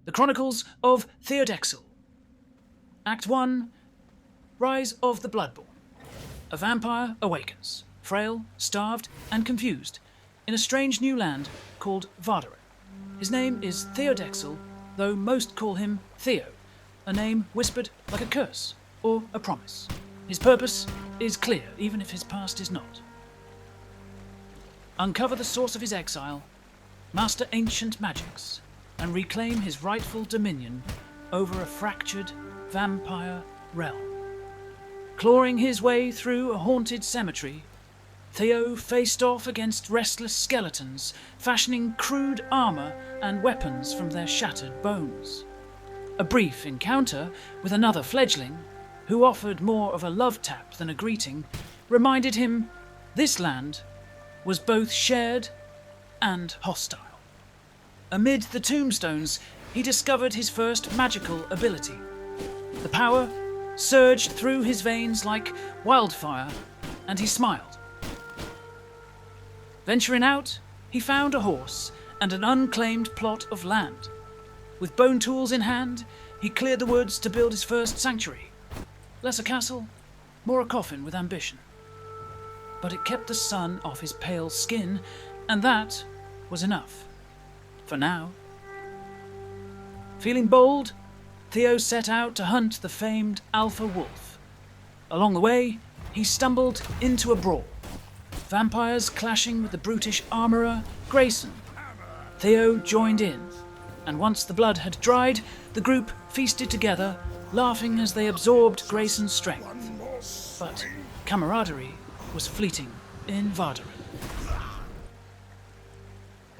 The Chronicles of Theodexil. Act 1. Rise of the Bloodborne. A vampire awakens, frail, starved, and confused, in a strange new land called Vardarin. His name is Theodexil, though most call him Theo, a name whispered like a curse or a promise. His purpose is clear, even if his past is not. Uncover the source of his exile, master ancient magics, and reclaim his rightful dominion over a fractured vampire realm. Clawing his way through a haunted cemetery, Theo faced off against restless skeletons, fashioning crude armor and weapons from their shattered bones. A brief encounter with another fledgling, who offered more of a love tap than a greeting, reminded him this land was both shared and hostile. Amid the tombstones, he discovered his first magical ability. The power surged through his veins like wildfire, and he smiled. Venturing out, he found a horse and an unclaimed plot of land. With bone tools in hand, he cleared the woods to build his first sanctuary. Less a castle, more a coffin with ambition. But it kept the sun off his pale skin, and that was enough. For now. Feeling bold, Theo set out to hunt the famed alpha wolf. Along the way, he stumbled into a brawl. Vampires clashing with the brutish armourer, Grayson. Theo joined in, and once the blood had dried, the group feasted together, laughing as they absorbed Grayson's strength. But camaraderie was fleeting in Vardarin.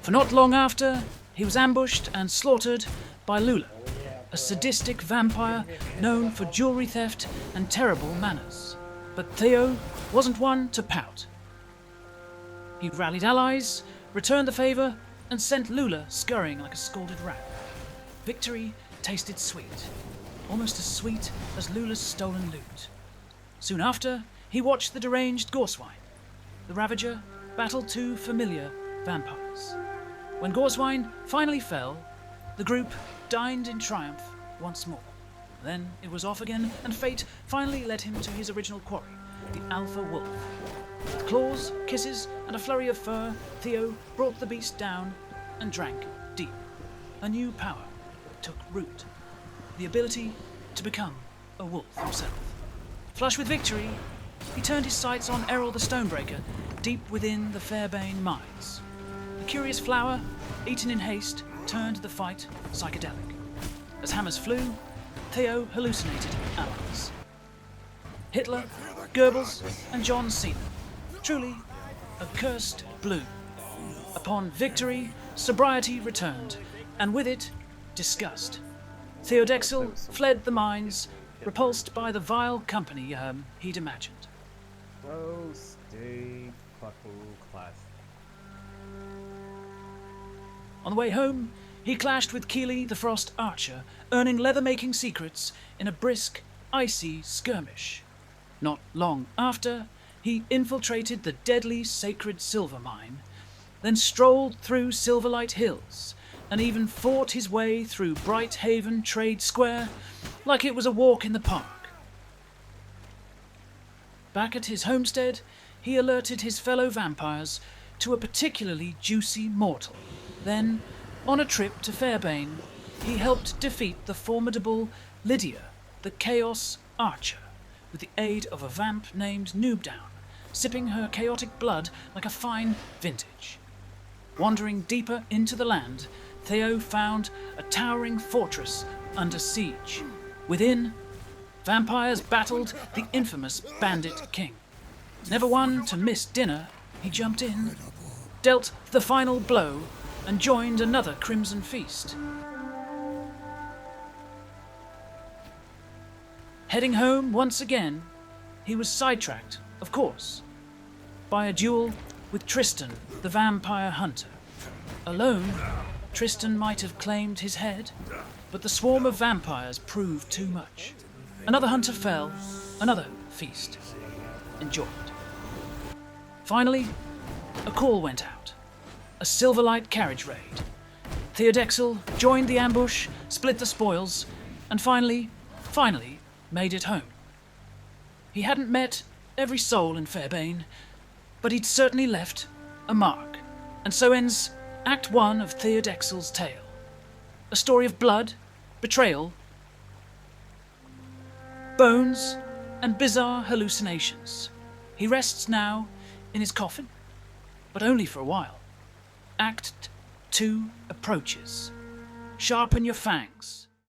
For not long after, he was ambushed and slaughtered by Lula, a sadistic vampire known for jewelry theft and terrible manners. But Theo wasn't one to pout. He rallied allies, returned the favour, and sent Lula scurrying like a scalded rat. Victory tasted sweet, almost as sweet as Lula's stolen loot. Soon after, he watched the deranged Gorswine. The Ravager battled two familiar vampires. When Gorswine finally fell, the group dined in triumph once more. Then it was off again, and fate finally led him to his original quarry, the Alpha Wolf. With claws, kisses, and a flurry of fur, Theo brought the beast down and drank deep. A new power took root, the ability to become a wolf himself. Flush with victory, he turned his sights on Errol the Stonebreaker, deep within the Fairbane mines. The curious flower, eaten in haste, turned the fight psychedelic. As hammers flew, Theo hallucinated allies. Hitler, Goebbels, and John Cena. Truly, a cursed bloom. Upon victory, sobriety returned, and with it, disgust. Theodexil fled the mines, repulsed by the vile company he'd imagined. Oh, stay fucking class. On the way home, he clashed with Keely the Frost Archer, earning leather-making secrets in a brisk, icy skirmish. Not long after, he infiltrated the deadly sacred silver mine, then strolled through Silverlight Hills, and even fought his way through Bright Haven Trade Square like it was a walk in the park. Back at his homestead, he alerted his fellow vampires to a particularly juicy mortal. Then, on a trip to Fairbane, he helped defeat the formidable Lydia, the Chaos Archer, with the aid of a vamp named Noobdown, sipping her chaotic blood like a fine vintage. Wandering deeper into the land, Theo found a towering fortress under siege. Within, vampires battled the infamous Bandit King. Never one to miss dinner, he jumped in, dealt the final blow, and joined another crimson feast. Heading home once again, he was sidetracked, of course, by a duel with Tristan, the vampire hunter. Alone, Tristan might have claimed his head, but the swarm of vampires proved too much. Another hunter fell, another feast enjoyed. Finally, a call went out. A Silverlight carriage raid. Theodexil joined the ambush, split the spoils, and finally made it home. He hadn't met every soul in Fairbane, but he'd certainly left a mark. And so ends Act 1 of Theodexil's tale. A story of blood, betrayal, bones, and bizarre hallucinations. He rests now in his coffin, but only for a while. Act 2 approaches. Sharpen your fangs.